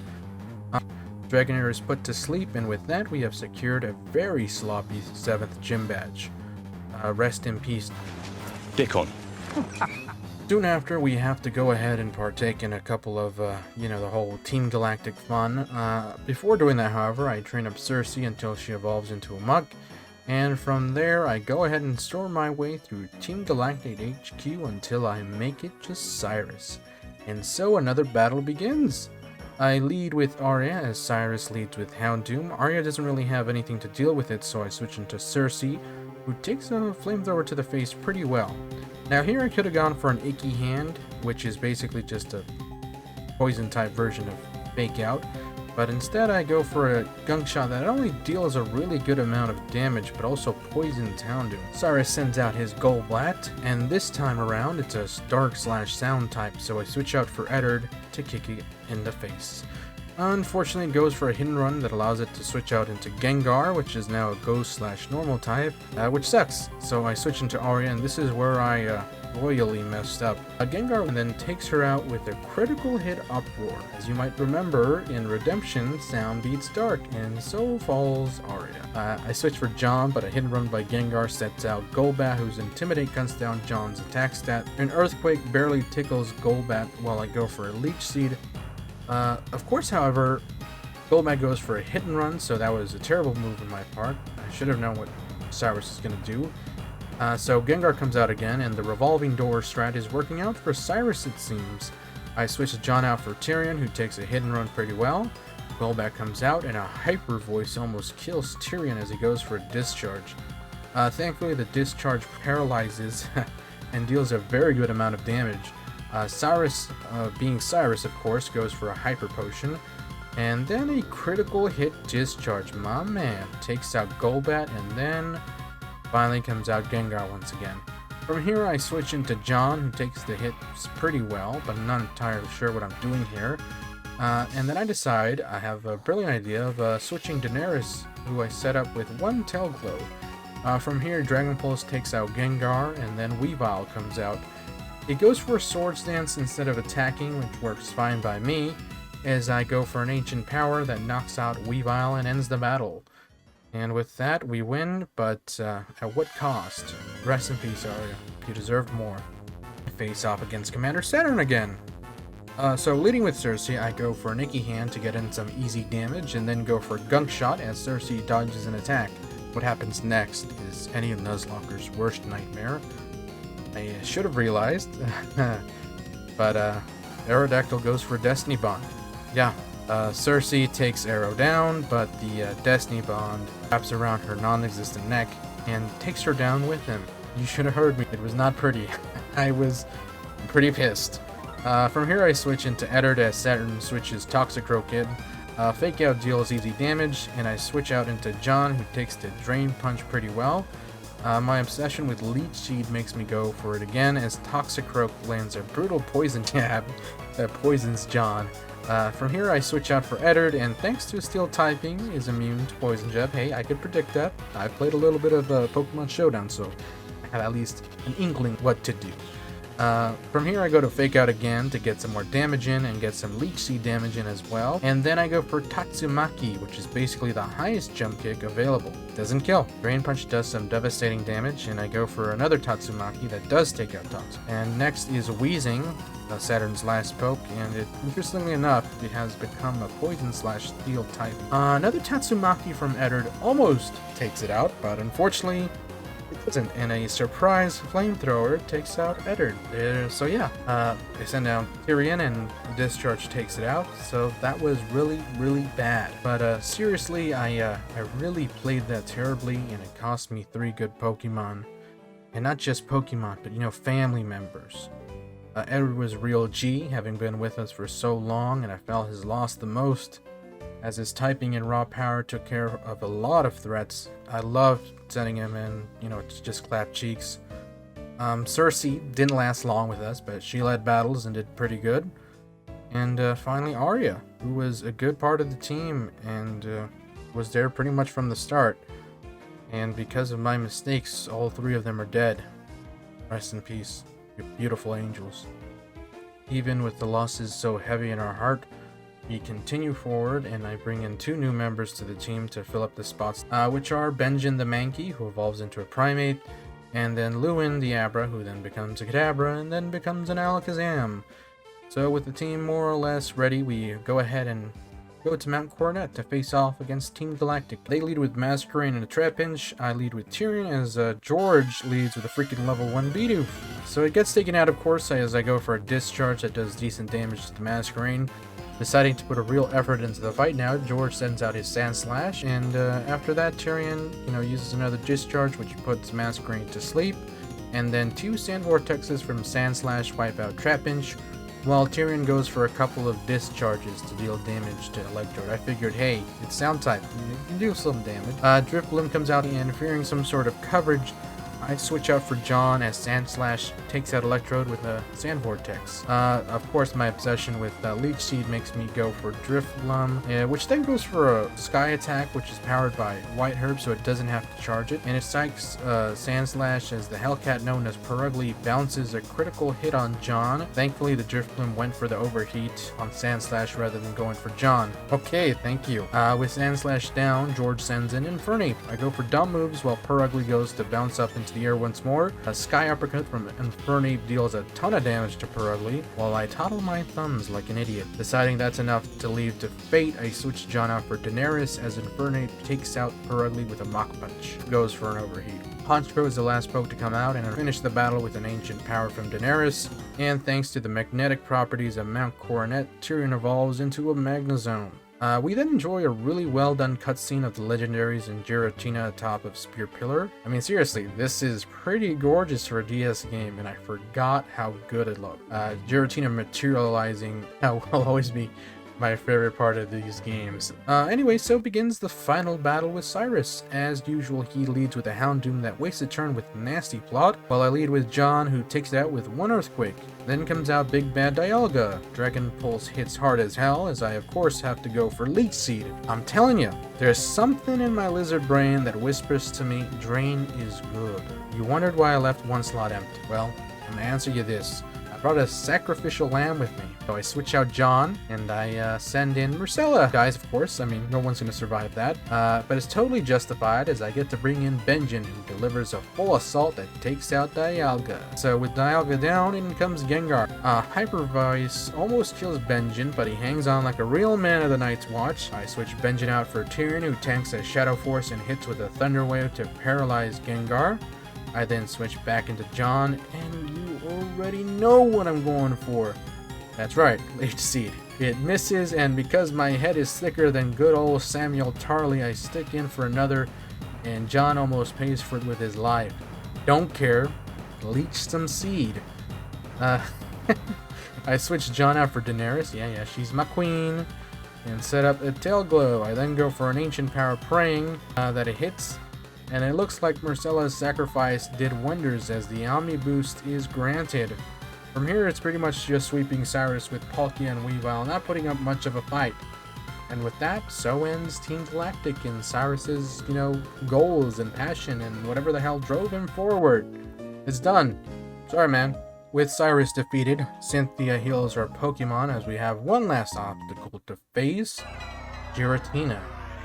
Dragonair is put to sleep, and with that we have secured a very sloppy 7th gym badge. Rest in peace, Dick on. Soon after, we have to go ahead and partake in a couple of, the whole Team Galactic fun. Before doing that, however, I train up Cersei until she evolves into a Muk, and from there, I go ahead and store my way through Team Galactic HQ until I make it to Cyrus. And so another battle begins. I lead with Arya as Cyrus leads with Houndoom. Arya doesn't really have anything to deal with it, so I switch into Cersei, who takes a flamethrower to the face pretty well. Now here I could have gone for an Icky Hand, which is basically just a poison type version of Fake Out, but instead I go for a Gunk Shot that not only deals a really good amount of damage, but also poisons Houndoom. Cyrus sends out his Golbat, and this time around it's a Dark/Sound type, so I switch out for Eterna to kick it in the face. Unfortunately, it goes for a hit and run that allows it to switch out into Gengar, which is now a Ghost/Normal type, which sucks. So I switch into Aria, and this is where I royally messed up. Gengar then takes her out with a critical hit Uproar. As you might remember, in Redemption, sound beats dark, and so falls Aria. I switch for John, but a hit and run by Gengar sets out Golbat, whose Intimidate cuts down John's attack stat. An Earthquake barely tickles Golbat while I go for a Leech Seed. Of course, however, Golbat goes for a hit and run, so that was a terrible move on my part. I should have known what Cyrus is going to do. So Gengar comes out again, and the revolving door strat is working out for Cyrus, it seems. I switch John out for Tyrion, who takes a hit and run pretty well. Golbat comes out, and a Hyper Voice almost kills Tyrion as he goes for a Discharge. Thankfully, the Discharge paralyzes and deals a very good amount of damage. Cyrus, being Cyrus of course, goes for a Hyper Potion, and then a critical hit Discharge. My man takes out Golbat, and then finally comes out Gengar once again. From here I switch into John, who takes the hits pretty well, but I'm not entirely sure what I'm doing here. And then I decide, I have a brilliant idea of switching Daenerys, who I set up with one Tail Glow. From here Dragon Pulse takes out Gengar, and then Weavile comes out. It goes for a Swords Dance instead of attacking, which works fine by me, as I go for an Ancient Power that knocks out Weavile and ends the battle. And with that, we win, but at what cost? Rest in peace, Arya. You deserved more. I face off against Commander Saturn again. So leading with Cersei, I go for an Icky Hand to get in some easy damage, and then go for a Gunk Shot as Cersei dodges an attack. What happens next is any Nuzlocker's worst nightmare. I should have realized, but Aerodactyl goes for Destiny Bond. Yeah, Cersei takes Arrow down, but the Destiny Bond wraps around her non-existent neck and takes her down with him. You should have heard me. It was not pretty. I was pretty pissed. From here I switch into Eterna as Saturn switches Toxicroak in. Fake Out deals easy damage, and I switch out into John, who takes the Drain Punch pretty well. My obsession with Leech Seed makes me go for it again, as Toxicroak lands a brutal poison jab that poisons John. From here I switch out for Eterna, and thanks to Steel typing, is immune to Poison Jab. Hey, I could predict that. I've played a little bit of Pokemon Showdown, so I have at least an inkling what to do. From here I go to Fake Out again to get some more damage in and get some Leech Seed damage in as well. And then I go for Tatsumaki, which is basically the highest jump kick available. Doesn't kill. Drain Punch does some devastating damage, and I go for another Tatsumaki that does take out Toxic. And next is Wheezing, Saturn's last poke, and interestingly enough, it has become a Poison/Steel type. Another Tatsumaki from Eterna almost takes it out, but unfortunately it doesn't, and a surprise Flamethrower takes out Eterna. So yeah, they send down Tyrion, and Discharge takes it out, so that was really, really bad. But seriously, I really played that terribly, and it cost me 3 good Pokemon. And not just Pokemon, but family members. Edward was real G, having been with us for so long, and I felt his loss the most, as his typing and raw power took care of a lot of threats. I loved sending him in, to just clap cheeks. Cersei didn't last long with us, but she led battles and did pretty good. And finally Arya, who was a good part of the team and was there pretty much from the start. And because of my mistakes, all 3 of them are dead. Rest in peace, you beautiful angels. Even with the losses so heavy in our heart, we continue forward, and I bring in 2 new members to the team to fill up the spots, which are Benjin the Mankey, who evolves into a Primate, and then Lewin the Abra, who then becomes a Kadabra, and then becomes an Alakazam. So with the team more or less ready, we go ahead and go to Mount Coronet to face off against Team Galactic. They lead with Masquerain and a Trapinch. I lead with Tyrion, as George leads with a freaking level 1 Bidoof. So it gets taken out, of course, as I go for a Discharge that does decent damage to Masquerain. Deciding to put a real effort into the fight now, George sends out his Sand Slash, and after that Tyrion, uses another Discharge, which puts Masquerain to sleep. and then 2 Sand Vortexes from Sandslash wipe out Trapinch, while Tyrion goes for a couple of discharges to deal damage to Electrode. I figured, hey, it's sound type, you can do some damage. Drifblim comes out and fearing some sort of coverage, I switch out for John as Sandslash takes out Electrode with a Sand Vortex. Of course, my obsession with Leech Seed makes me go for Drifblim, which then goes for a Sky Attack, which is powered by White Herb, so it doesn't have to charge it. And it strikes Sandslash as the Hellcat known as Perugly bounces a critical hit on John. Thankfully, the Drifblim went for the Overheat on Sandslash rather than going for John. Okay, thank you. With Sandslash down, George sends in Infernape. I go for dumb moves while Perugly goes to bounce up into the air once more. A Sky Uppercut from Infernape deals a ton of damage to Perugly, while I toddle my thumbs like an idiot. Deciding that's enough to leave to fate, I switch John out for Daenerys as Infernape takes out Perugly with a Mach Punch. Goes for an Overheat. Honchkrow is the last poke to come out, and I finish the battle with an Ancient Power from Daenerys, and thanks to the magnetic properties of Mount Coronet, Tyrion evolves into a Magnezone. We then enjoy a really well done cutscene of the legendaries and Giratina atop of Spear Pillar. I mean, seriously, this is pretty gorgeous for a DS game, and I forgot how good it looked. Giratina materializing will always be my favorite part of these games. Anyway, so begins the final battle with Cyrus. As usual, he leads with a Houndoom that wastes a turn with Nasty Plot, while I lead with John, who takes it out with one Earthquake. Then comes out Big Bad Dialga. Dragon Pulse hits hard as hell, as I of course have to go for Leech Seed. I'm telling you, there's something in my lizard brain that whispers to me, Drain is good. You wondered why I left one slot empty. Well, I'm gonna answer you this. I brought a sacrificial lamb with me. So I switch out John, and I send in Marcella. Guys, of course, I mean, no one's going to survive that. But it's totally justified as I get to bring in Benjin, who delivers a full assault that takes out Dialga. So with Dialga down, in comes Gengar. Hyper Voice almost kills Benjin, but he hangs on like a real man of the Night's Watch. I switch Benjin out for Tyrion, who tanks a Shadow Force and hits with a Thunder Wave to paralyze Gengar. I then switch back into John, and you already know what I'm going for. That's right, Leech Seed. It misses, and because my head is thicker than good old Samuel Tarley, I stick in for another, and John almost pays for it with his life. Don't care. Leech some seed. I switch John out for Daenerys. Yeah, she's my queen. And set up a Tail Glow. I then go for an Ancient Power Praying that it hits. And it looks like Marcella's sacrifice did wonders as the Omni Boost is granted. From here, it's pretty much just sweeping Cyrus with Palkia and Weavile, not putting up much of a fight. And with that, so ends Team Galactic and Cyrus's, goals and passion and whatever the hell drove him forward. It's done. Sorry, man. With Cyrus defeated, Cynthia heals our Pokemon as we have one last obstacle to face. Giratina,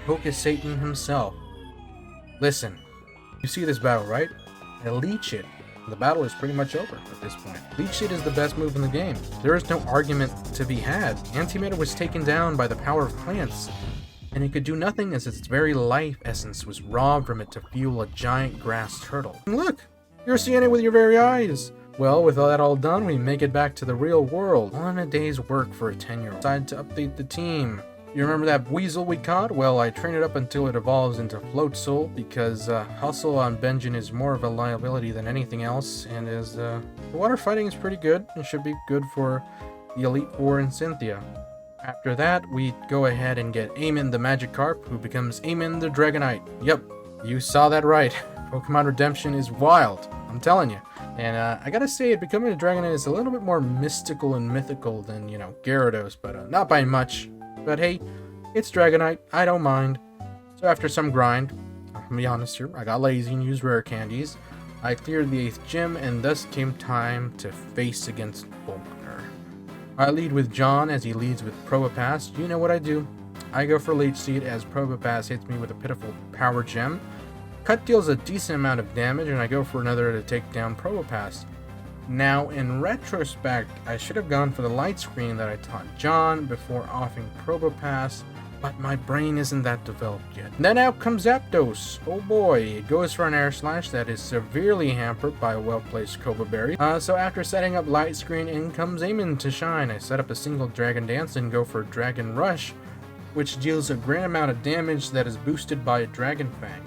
Poke Satan himself. Listen, you see this battle, right? I Leech it. The battle is pretty much over at this point. Leech Seed is the best move in the game. There is no argument to be had. Antimatter was taken down by the power of plants, and it could do nothing as its very life essence was robbed from it to fuel a giant grass turtle. And look! You're seeing it with your very eyes! Well, with that all done, we make it back to the real world. On a day's work for a 10-year-old. Decided to update the team. You remember that weasel we caught? Well, I train it up until it evolves into Floatzel because Hustle on Benjin is more of a liability than anything else, and as the water fighting is pretty good. It should be good for the Elite Four and Cynthia. After that, we go ahead and get Eamon the Magikarp, who becomes Eamon the Dragonite. Yep, you saw that right. Pokemon Redemption is wild, I'm telling you. And I gotta say, becoming a Dragonite is a little bit more mystical and mythical than, Gyarados, but not by much. But hey, it's Dragonite, I don't mind. So after some grind, I'm gonna be honest here, I got lazy and used rare candies. I cleared the 8th gym, and thus came time to face against Volkner. I lead with John as he leads with Probopass. You know what I do. I go for Leech Seed as Probopass hits me with a pitiful Power Gem. Cut deals a decent amount of damage, and I go for another to take down Probopass. Now, in retrospect, I should have gone for the light screen that I taught John before offing Probopass, but my brain isn't that developed yet. And then out comes Zapdos. Oh boy, it goes for an Air Slash that is severely hampered by a well-placed Cobra Berry. So after setting up light screen, in comes Eamon to shine. I set up a single Dragon Dance and go for Dragon Rush, which deals a great amount of damage that is boosted by Dragon Fang.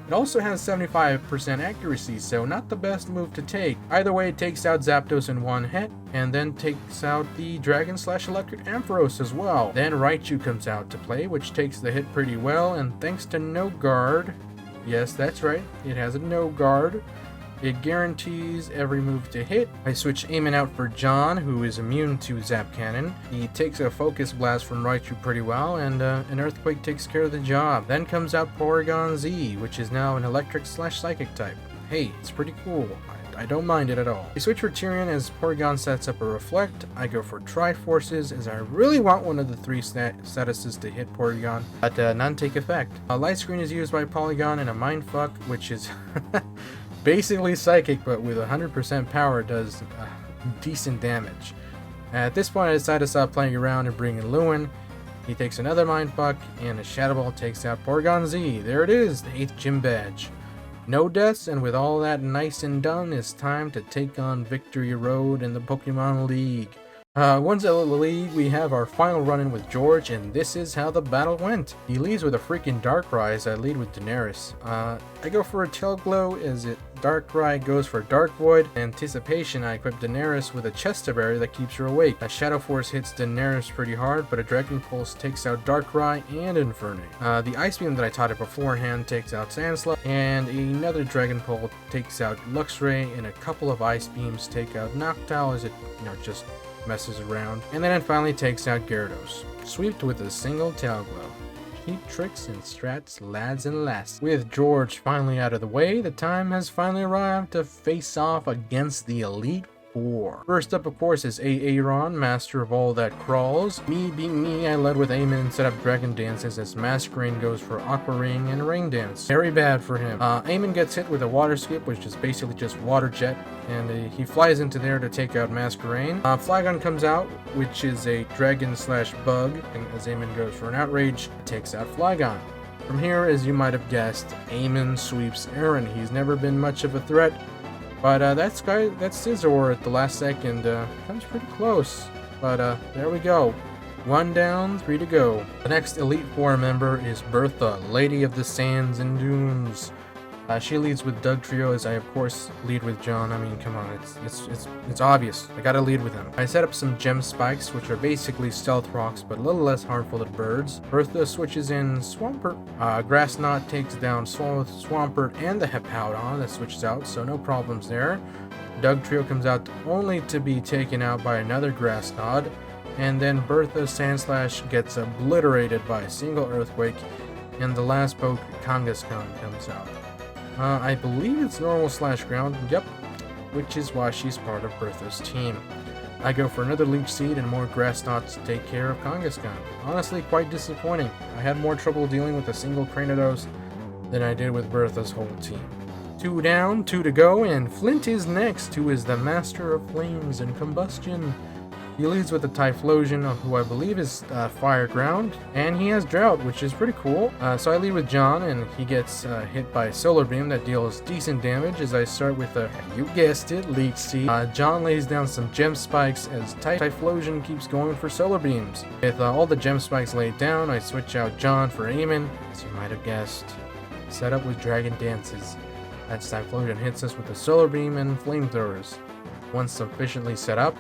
It also has 75% accuracy, so not the best move to take. Either way, it takes out Zapdos in one hit, and then takes out the Dragon/Electric Ampharos as well. Then Raichu comes out to play, which takes the hit pretty well, and thanks to no guard, yes, that's right, it has a no guard, it guarantees every move to hit. I switch Eamon out for John, who is immune to Zap Cannon. He takes a Focus Blast from Raichu pretty well, and an Earthquake takes care of the job. Then comes out Porygon Z, which is now an Electric/Psychic type. Hey, it's pretty cool. I don't mind it at all. I switch for Tyrion as Porygon sets up a Reflect. I go for Triforces as I really want one of the three statuses to hit Porygon, but none take effect. A Light Screen is used by Polygon, and a Mindfuck, which is basically Psychic, but with 100% power, does decent damage. At this point, I decide to stop playing around and bring in Lewin. He takes another Mindfuck, and a Shadow Ball takes out Porygon Z. There it is, the 8th gym badge. No deaths, and with all that nice and done, it's time to take on Victory Road in the Pokemon League. Once at the league, we have our final run-in with George, and this is how the battle went. He leads with a freaking Darkrai as I lead with Daenerys. I go for a Tail Glow as Darkrai goes for Dark Void. In anticipation, I equip Daenerys with a Chesta Berry that keeps her awake. A Shadow Force hits Daenerys pretty hard, but a Dragon Pulse takes out Darkrai and Infernape. The Ice Beam that I taught her beforehand takes out Sandslash, and another Dragon Pulse takes out Luxray, and a couple of Ice Beams take out Noctowl as it, just messes around, and then it finally takes out Gyarados, swept with a single Tail Glow. Cheap tricks and strats, lads and lass. With George finally out of the way, the time has finally arrived to face off against the Elite Four. First up, of course, is Aaron, master of all that crawls. Me being me, I led with Eamon and set up Dragon Dances as Masquerain goes for Aqua Ring and Rain Dance. Very bad for him. Eamon gets hit with a Water Skip, which is basically just Water Jet, and he flies into there to take out Masquerain. Flygon comes out, which is a Dragon/Bug, and as Eamon goes for an Outrage, it takes out Flygon. From here, as you might have guessed, Eamon sweeps Aaron. He's never been much of a threat, but that Scizor at the last second comes pretty close. But there we go. 1 down, 3 to go. The next Elite Four member is Bertha, Lady of the Sands and Dunes. She leads with Doug Trio, as I of course lead with John. I mean, come on, it's obvious. I gotta lead with him. I set up some Gem Spikes, which are basically Stealth Rocks, but a little less harmful than birds. Bertha switches in Swampert. Grass Knot takes down Swampert and the Hippowdon that switches out, so no problems there. Doug Trio comes out only to be taken out by another Grass Knot, and then Bertha's Sandslash gets obliterated by a single Earthquake, and the last poke, Kangaskhan, comes out. I believe it's normal/ground, yep, which is why she's part of Bertha's team. I go for another Leech Seed and more Grass Knots to take care of Kangaskhan. Honestly, quite disappointing. I had more trouble dealing with a single Cranidos than I did with Bertha's whole team. 2 down, 2 to go, and Flint is next, who is the master of flames and combustion. He leads with the Typhlosion, who I believe is Fire Ground, and he has Drought, which is pretty cool. So I lead with John, and he gets hit by Solar Beam that deals decent damage as I start with a, you guessed it, Leech Seed. John lays down some Gem Spikes as Typhlosion keeps going for Solar Beams. With all the Gem Spikes laid down, I switch out John for Eamon, as you might have guessed. Set up with Dragon Dances. As Typhlosion hits us with the Solar Beam and Flamethrowers. Once sufficiently set up,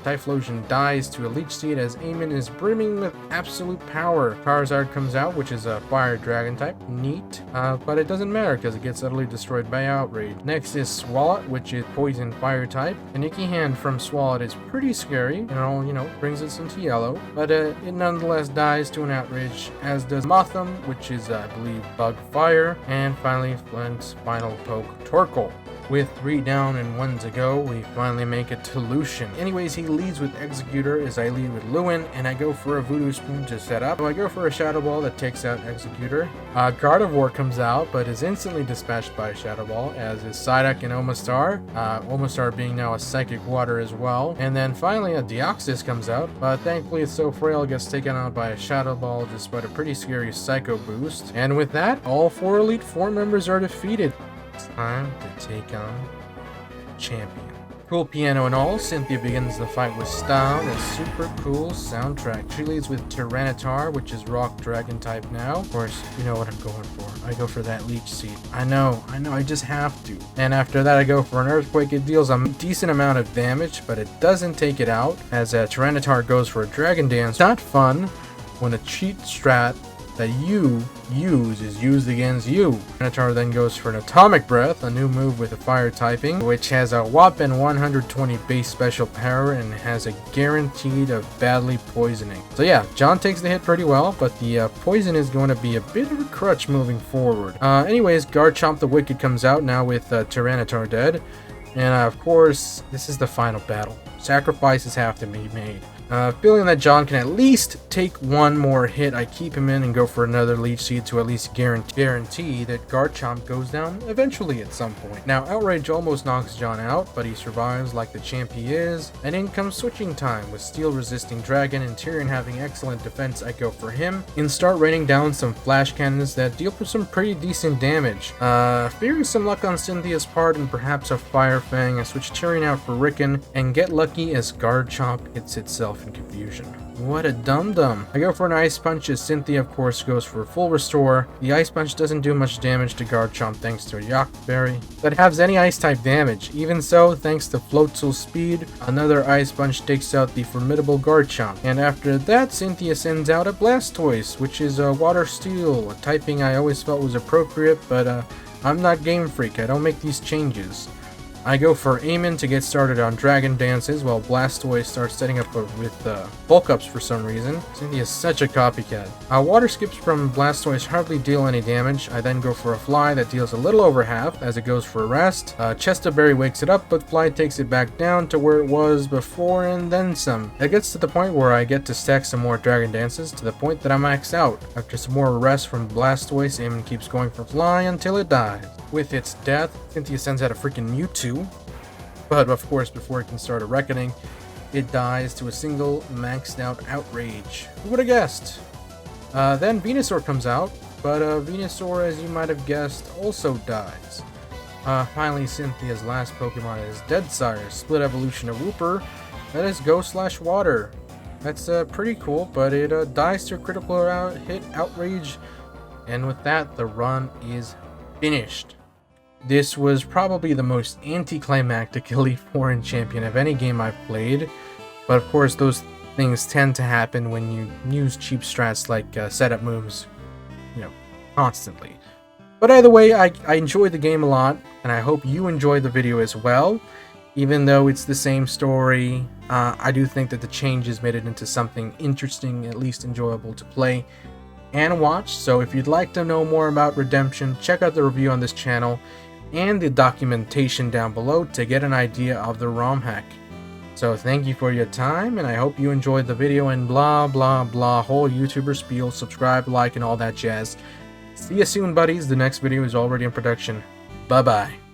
Typhlosion dies to a Leech Seed as Eamon is brimming with absolute power. Charizard comes out, which is a Fire Dragon type. Neat. But it doesn't matter because it gets utterly destroyed by Outrage. Next is Swalot, which is Poison Fire type. A Nicky Hand from Swalot is pretty scary, and brings us into yellow. But it nonetheless dies to an Outrage, as does Motham, which is, I believe, Bug Fire. And finally, Flint's final poke, Torkoal. With 3 down and 1 to go, we finally make it to Lucian. Anyways, he leads with Executor as I lead with Lewin, and I go for a Voodoo Spoon to set up. So I go for a Shadow Ball that takes out Executor. Gardevoir comes out, but is instantly dispatched by a Shadow Ball, as is Psyduck and Omastar. Omastar being now a Psychic Water as well. And then finally a Deoxys comes out, but thankfully it's so frail it gets taken out by a Shadow Ball despite a pretty scary Psycho Boost. And with that, all 4 Elite Four members are defeated. It's time to take on champion. Cool piano and all, Cynthia begins the fight with style and a super cool soundtrack. She leads with Tyranitar, which is rock dragon type now. Of course, you know what I'm going for. I go for that leech seed. I know, I just have to. And after that I go for an earthquake. It deals a decent amount of damage, but it doesn't take it out, as Tyranitar goes for a dragon dance. Not fun when a cheat strat that you use is used against you. Tyranitar then goes for an atomic breath, a new move with a fire typing, which has a whopping 120 base special power and has a guaranteed of badly poisoning. So yeah, John takes the hit pretty well, but the poison is going to be a bit of a crutch moving forward. Anyways, Garchomp the Wicked comes out now with Tyranitar dead, and of course this is the final battle. Sacrifices have to be made. Feeling that John can at least take one more hit, I keep him in and go for another Leech Seed to at least guarantee that Garchomp goes down eventually at some point. Now, Outrage almost knocks John out, but he survives like the champ he is, and in comes switching time with Steel Resisting Dragon and Tyrion having excellent defense. I go for him and start raining down some flash cannons that deal for some pretty decent damage. Fearing some luck on Cynthia's part and perhaps a Fire Fang, I switch Tyrion out for Rickon and get lucky as Garchomp hits itself in confusion. What a dum-dum. I go for an Ice Punch as Cynthia of course goes for a full restore. The Ice Punch doesn't do much damage to Garchomp thanks to a Yak Berry that has any ice type damage. Even so, thanks to Floatzel's speed, another Ice Punch takes out the formidable Garchomp. And after that, Cynthia sends out a Blastoise, which is a Water Steel, a typing I always felt was appropriate, but I'm not Game Freak, I don't make these changes. I go for Aemon to get started on Dragon Dances, while Blastoise starts setting up with Bulk Ups for some reason. Cynthia is such a copycat. Water Skips from Blastoise hardly deal any damage. I then go for a Fly that deals a little over half, as it goes for a rest. Chesterberry wakes it up, but Fly takes it back down to where it was before and then some. It gets to the point where I get to stack some more Dragon Dances, to the point that I'm maxed out. After some more rest from Blastoise, Aemon keeps going for Fly until it dies. With its death, Cynthia sends out a freaking Mewtwo, but of course before it can start a reckoning, it dies to a single maxed out Outrage. Who would have guessed? Then Venusaur comes out, but Venusaur, as you might have guessed, also dies. Finally, Cynthia's last Pokemon is Deadsire, split evolution of Wooper, that is Go/Water. That's pretty cool, but it dies to a critical hit Outrage, and with that, the run is finished. This was probably the most anticlimactic Elite Foreign champion of any game I've played, but of course those things tend to happen when you use cheap strats like setup moves, constantly. But either way, I enjoyed the game a lot, and I hope you enjoyed the video as well. Even though it's the same story, I do think that the changes made it into something interesting, at least enjoyable to play and watch. So if you'd like to know more about Redemption, check out the review on this channel and the documentation down below to get an idea of the ROM hack. So thank you for your time, and I hope you enjoyed the video and blah blah blah whole YouTuber spiel. Subscribe, like, and all that jazz. See you soon, buddies. The next video is already in production. Bye bye.